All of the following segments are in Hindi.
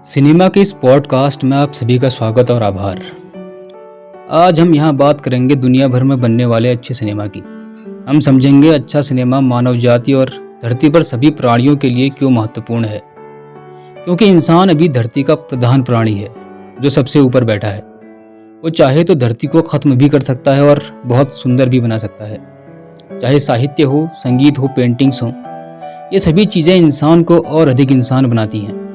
सिनेमा के इस पॉडकास्ट में आप सभी का स्वागत और आभार। आज हम यहाँ बात करेंगे दुनिया भर में बनने वाले अच्छे सिनेमा की। हम समझेंगे अच्छा सिनेमा मानव जाति और धरती पर सभी प्राणियों के लिए क्यों महत्वपूर्ण है। क्योंकि इंसान अभी धरती का प्रधान प्राणी है जो सबसे ऊपर बैठा है। वो चाहे तो धरती को खत्म भी कर सकता है और बहुत सुंदर भी बना सकता है। चाहे साहित्य हो, संगीत हो, पेंटिंग्स हो, ये सभी चीज़ें इंसान को और अधिक इंसान बनाती हैं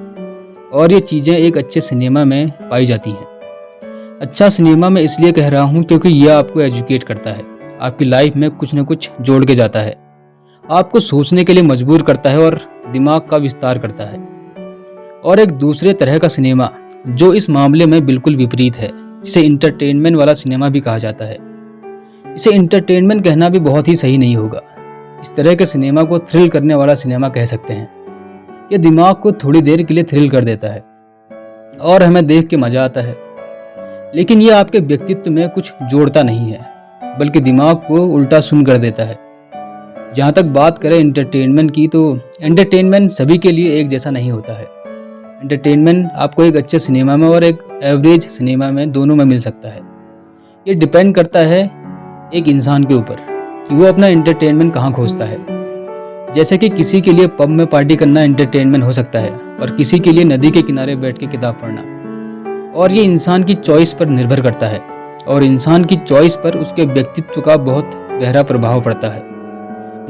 और ये चीज़ें एक अच्छे सिनेमा में पाई जाती हैं। अच्छा सिनेमा मैं इसलिए कह रहा हूँ क्योंकि यह आपको एजुकेट करता है, आपकी लाइफ में कुछ न कुछ जोड़ के जाता है, आपको सोचने के लिए मजबूर करता है और दिमाग का विस्तार करता है। और एक दूसरे तरह का सिनेमा जो इस मामले में बिल्कुल विपरीत है, जिसे इंटरटेनमेंट वाला सिनेमा भी कहा जाता है। इसे इंटरटेनमेंट कहना भी बहुत ही सही नहीं होगा। इस तरह के सिनेमा को थ्रिल करने वाला सिनेमा कह सकते हैं। यह दिमाग को थोड़ी देर के लिए थ्रिल कर देता है और हमें देख के मजा आता है, लेकिन यह आपके व्यक्तित्व में कुछ जोड़ता नहीं है, बल्कि दिमाग को उल्टा सुन कर देता है। जहाँ तक बात करें एंटरटेनमेंट की, तो एंटरटेनमेंट सभी के लिए एक जैसा नहीं होता है। एंटरटेनमेंट आपको एक अच्छे सिनेमा में और एक एवरेज सिनेमा में दोनों में मिल सकता है। ये डिपेंड करता है एक इंसान के ऊपर कि वो अपना एंटरटेनमेंट कहाँ खोजता है। जैसे कि किसी के लिए पब में पार्टी करना एंटरटेनमेंट हो सकता है और किसी के लिए नदी के किनारे बैठ के किताब पढ़ना। और ये इंसान की चॉइस पर निर्भर करता है और इंसान की चॉइस पर उसके व्यक्तित्व का बहुत गहरा प्रभाव पड़ता है।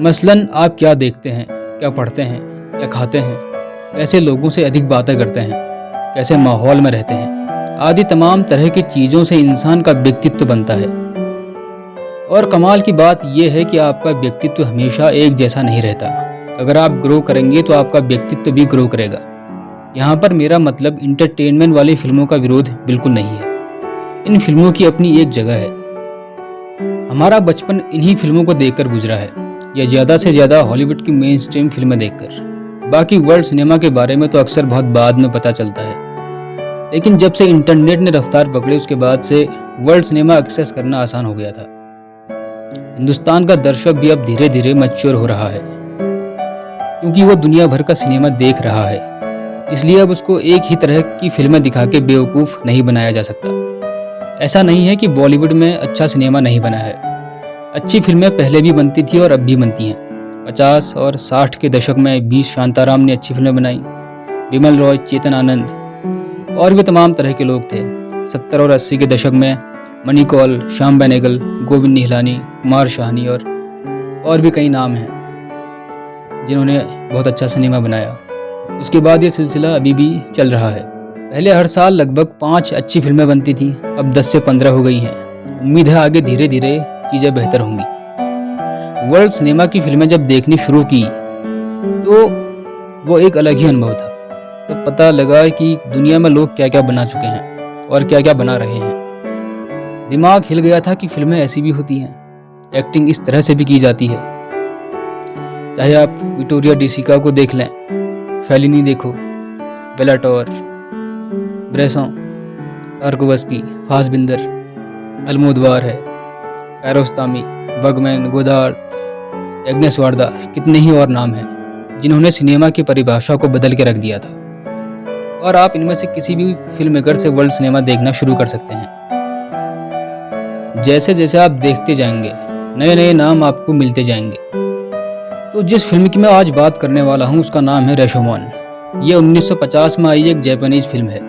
मसलन आप क्या देखते हैं, क्या पढ़ते हैं, क्या खाते हैं, कैसे लोगों से अधिक बातें करते हैं, कैसे माहौल में रहते हैं, आदि तमाम तरह की चीज़ों से इंसान का व्यक्तित्व बनता है। और कमाल की बात यह है कि आपका व्यक्तित्व हमेशा एक जैसा नहीं रहता। अगर आप ग्रो करेंगे तो आपका व्यक्तित्व भी ग्रो करेगा। यहाँ पर मेरा मतलब इंटरटेनमेंट वाली फिल्मों का विरोध बिल्कुल नहीं है। इन फिल्मों की अपनी एक जगह है। हमारा बचपन इन्हीं फिल्मों को देखकर गुजरा है, या ज़्यादा से ज़्यादा हॉलीवुड की मेन स्ट्रीम फिल्में देखकर। बाकी वर्ल्ड सिनेमा के बारे में तो अक्सर बहुत बाद में पता चलता है। लेकिन जब से इंटरनेट ने रफ्तार पकड़ी, उसके बाद से वर्ल्ड सिनेमा एक्सेस करना आसान हो गया था। हिंदुस्तान का दर्शक भी अब धीरे धीरे मैच्योर हो रहा है, क्योंकि वो दुनिया भर का सिनेमा देख रहा है। इसलिए अब उसको एक ही तरह की फिल्में दिखा के बेवकूफ़ नहीं बनाया जा सकता। ऐसा नहीं है कि बॉलीवुड में अच्छा सिनेमा नहीं बना है। अच्छी फिल्में पहले भी बनती थी और अब भी बनती हैं। 50 और 60 के दशक में बी शांताराम ने अच्छी फिल्में बनाई। बिमल रॉय, चेतन आनंद और भी तमाम तरह के लोग थे। 70 और 80 के दशक में मणि कौल, श्याम बेनेगल, गोविंद निहलानी, कुमार शाहनी और भी कई नाम हैं जिन्होंने बहुत अच्छा सिनेमा बनाया। उसके बाद ये सिलसिला अभी भी चल रहा है। पहले हर साल लगभग 5 अच्छी फिल्में बनती थी, अब 10 से 15 हो गई हैं। उम्मीद है आगे धीरे धीरे चीज़ें बेहतर होंगी। वर्ल्ड सिनेमा की फिल्में जब देखनी शुरू की तो वो एक अलग ही अनुभव था। तो पता लगा कि दुनिया में लोग क्या क्या बना चुके हैं और क्या क्या बना रहे हैं। दिमाग हिल गया था कि फिल्में ऐसी भी होती हैं, एक्टिंग इस तरह से भी की जाती है। चाहे आप विक्टोरिया डिसिका को देख लें, फेलिनी देखो, बेलाटोर, ब्रेसों, टार्कोवस्की, फासबिंदर, अल्मोदवार है, कियारोस्तामी, बर्गमैन, गोदार्द, एग्नेस वार्दा, कितने ही और नाम हैं जिन्होंने सिनेमा की परिभाषा को बदल के रख दिया था। और आप इनमें से किसी भी फिल्म मेकर से वर्ल्ड सिनेमा देखना शुरू कर सकते हैं। जैसे जैसे आप देखते जाएंगे नए नए नाम आपको मिलते जाएंगे। तो जिस फिल्म की मैं आज बात करने वाला हूँ उसका नाम है रशोमोन। ये 1950 में आई एक जापानीज फिल्म है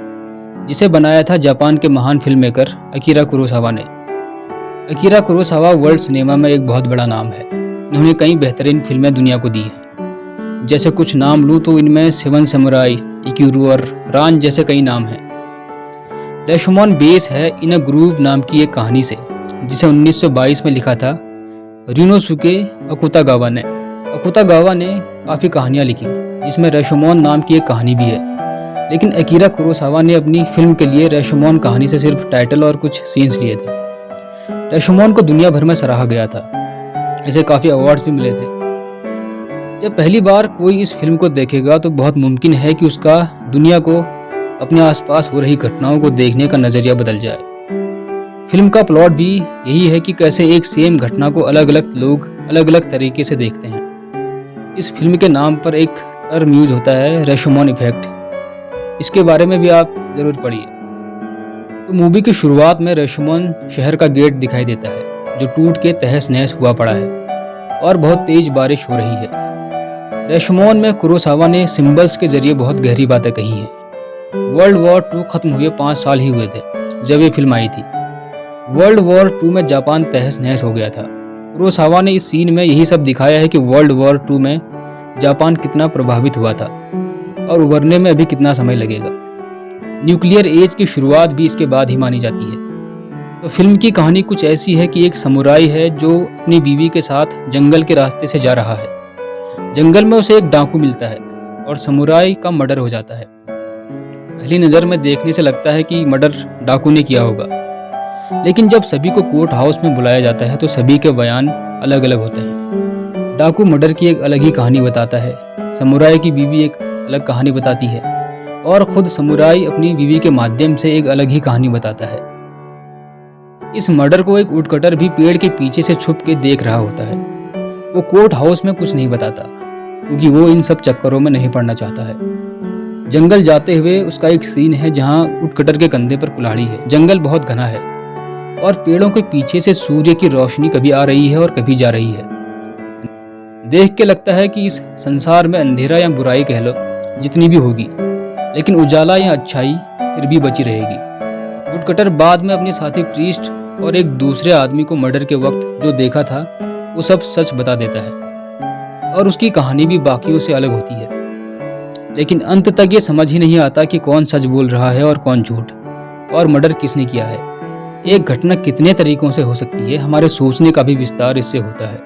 जिसे बनाया था जापान के महान फिल्म मेकर अकीरा कुरोसावा ने। अकीरा कुरोसावा वर्ल्ड सिनेमा में एक बहुत बड़ा नाम है। इन्होंने कई बेहतरीन फिल्में दुनिया को दी हैं। जैसे कुछ नाम लूँ तो इनमें सेवन समुराई, इकिरो और रान जैसे कई नाम हैं। रशोमोन बेस है इन अ ग्रूव नाम की एक कहानी से, जिसे 1922 में लिखा था रिनोसुके अकुतागावा ने। अकुतागावा ने काफ़ी कहानियाँ लिखी, जिसमें रशोमोन नाम की एक कहानी भी है। लेकिन अकीरा कुरोसावा ने अपनी फिल्म के लिए रशोमोन कहानी से सिर्फ टाइटल और कुछ सीन्स लिए थे। रशोमोन को दुनिया भर में सराहा गया था, इसे काफ़ी अवार्ड्स भी मिले थे। जब पहली बार कोई इस फिल्म को देखेगा तो बहुत मुमकिन है कि उसका दुनिया को, अपने आसपास हो रही घटनाओं को देखने का नज़रिया बदल जाए। फिल्म का प्लॉट भी यही है कि कैसे एक सेम घटना को अलग अलग लोग अलग अलग तरीके से देखते हैं। इस फिल्म के नाम पर एक टर्म यूज होता है, रशोमोन इफेक्ट। इसके बारे में भी आप ज़रूर पढ़िए। तो मूवी की शुरुआत में रशमोन शहर का गेट दिखाई देता है जो टूट के तहस नहस हुआ पड़ा है और बहुत तेज बारिश हो रही है। रशमोन में कुरोसावा ने सिंबल्स के जरिए बहुत गहरी बातें कही हैं। वर्ल्ड वॉर 2 खत्म हुए 5 साल ही हुए थे जब ये फिल्म आई थी। वर्ल्ड वॉर 2 में जापान तहस नहस हो गया था। कुरोसावा ने इस सीन में यही सब दिखाया है कि वर्ल्ड वॉर 2 में जापान कितना प्रभावित हुआ था और उभरने में अभी कितना समय लगेगा। न्यूक्लियर एज की शुरुआत भी इसके बाद ही मानी जाती है। तो फिल्म की कहानी कुछ ऐसी है कि एक समुराई है जो अपनी बीवी के साथ जंगल के रास्ते से जा रहा है। जंगल में उसे एक डाकू मिलता है और समुराई का मर्डर हो जाता है। पहली नज़र में देखने से लगता है कि मर्डर डाकू ने किया होगा, लेकिन जब सभी को कोर्ट हाउस में बुलाया जाता है तो सभी के बयान अलग अलग होते हैं। डाकू मर्डर की एक अलग ही कहानी बताता है, समुराई की बीवी एक अलग कहानी बताती है और खुद समुराई अपनी बीवी के माध्यम से एक अलग ही कहानी बताता है। इस मर्डर को एक वुडकटर भी पेड़ के पीछे से छुप के देख रहा होता है। वो कोर्ट हाउस में कुछ नहीं बताता क्योंकि वो इन सब चक्करों में नहीं पड़ना चाहता है। जंगल जाते हुए उसका एक सीन है जहाँ वुडकटर के कंधे पर कुल्हाड़ी है। जंगल बहुत घना है और पेड़ों के पीछे से सूर्य की रोशनी कभी आ रही है और कभी जा रही है। देख के लगता है कि इस संसार में अंधेरा या बुराई कह लो जितनी भी होगी, लेकिन उजाला या अच्छाई फिर भी बची रहेगी। वुडकटर बाद में अपने साथी प्रीस्ट और एक दूसरे आदमी को मर्डर के वक्त जो देखा था वो सब सच बता देता है और उसकी कहानी भी बाकियों से अलग होती है। लेकिन अंत तक ये समझ ही नहीं आता कि कौन सच बोल रहा है और कौन झूठ, और मर्डर किसने किया है। एक घटना कितने तरीकों से हो सकती है, हमारे सोचने का भी विस्तार इससे होता है।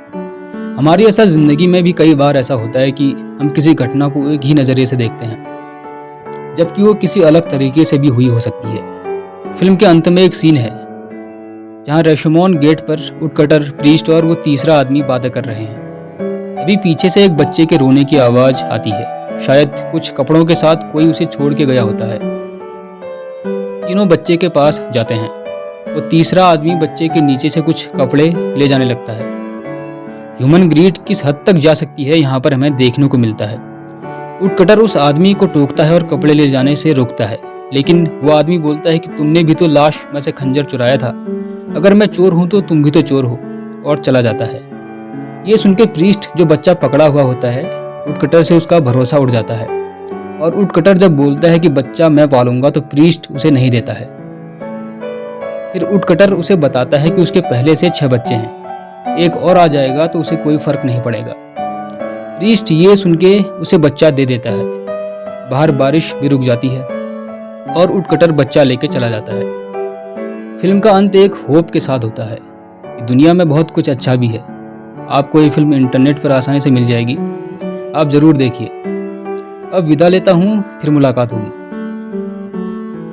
हमारी असल जिंदगी में भी कई बार ऐसा होता है कि हम किसी घटना को एक ही नज़रिए से देखते हैं जबकि वो किसी अलग तरीके से भी हुई हो सकती है। फिल्म के अंत में एक सीन है जहाँ रशमोन गेट पर वुडकटर, प्रीस्ट और वो तीसरा आदमी बातें कर रहे हैं। अभी पीछे से एक बच्चे के रोने की आवाज़ आती है। शायद कुछ कपड़ों के साथ कोई उसे छोड़ के गया होता है। तीनों बच्चे के पास जाते हैं। वो तीसरा आदमी बच्चे के नीचे से कुछ कपड़े ले जाने लगता है। ह्यूमन ग्रीड किस हद तक जा सकती है यहाँ पर हमें देखने को मिलता है। वुडकटर उस आदमी को टोकता है और कपड़े ले जाने से रोकता है, लेकिन वो आदमी बोलता है कि तुमने भी तो लाश में से खंजर चुराया था, अगर मैं चोर हूं तो तुम भी तो चोर हो, और चला जाता है। ये सुनकर प्रीस्ट जो बच्चा पकड़ा हुआ होता है, वुडकटर से उसका भरोसा उड़ जाता है और वुडकटर जब बोलता है कि बच्चा मैं पालूंगा तो प्रीस्ट उसे नहीं देता है। फिर वुडकटर उसे बताता है कि उसके पहले से 6 बच्चे हैं, एक और आ जाएगा तो उसे कोई फर्क नहीं पड़ेगा। प्रीस्ट ये सुन के उसे बच्चा दे देता है। बाहर बारिश भी रुक जाती है और वुडकटर बच्चा लेके चला जाता है। फिल्म का अंत एक होप के साथ होता है कि दुनिया में बहुत कुछ अच्छा भी है। आपको ये फिल्म इंटरनेट पर आसानी से मिल जाएगी, आप ज़रूर देखिए। अब विदा लेता हूँ, फिर मुलाकात होगी।